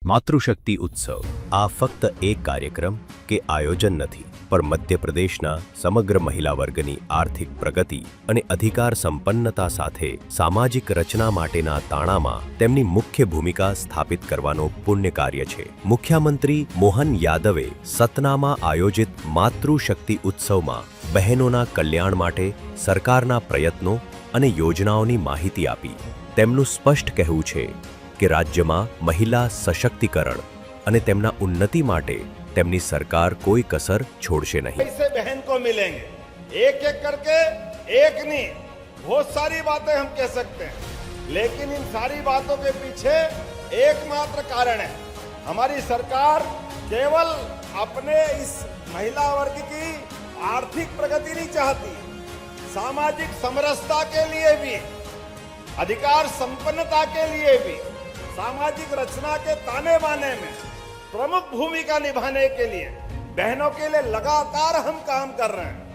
માતૃશક્તિ ઉત્સવ આ ફક્ત એક કાર્યક્રમ કે આયોજન નથી, પણ મધ્યપ્રદેશના સમગ્ર મહિલા વર્ગની આર્થિક પ્રગતિ અને અધિકાર સંપન્નતા સાથે સામાજિક રચના માટેના તાણામાં તેમની મુખ્ય ભૂમિકા સ્થાપિત કરવાનો પુણ્ય કાર્ય છે. મુખ્યમંત્રી મોહન યાદવે સતનામાં આયોજિત માતૃશક્તિ ઉત્સવમાં બહેનોના કલ્યાણ માટે સરકારના પ્રયત્નો અને યોજનાઓની માહિતી આપી. તેમનું સ્પષ્ટ કહેવું છે કે રાજ્યમાં મહિલા સશક્તિકરણ અને તેમના ઉન્નતિ માટે તેમની સરકાર कोई कसर छोड़शे नहीं. इससे बहन को मिलेंगे एक एक करके, एक नहीं, बहुत सारी बातें हम कह सकते हैं, लेकिन इन सारी बातों के पीछे एकमात्र कारण है हमारी सरकार केवल अपने इस महिला वर्ग की आर्थिक प्रगति नहीं चाहती, सामाजिक समरसता के लिए भी, अधिकार संपन्नता के लिए भी, सामाजिक रचना के ताने बाने में प्रमुख भूमिका निभाने के लिए बहनों के लिए लगातार हम काम कर रहे हैं.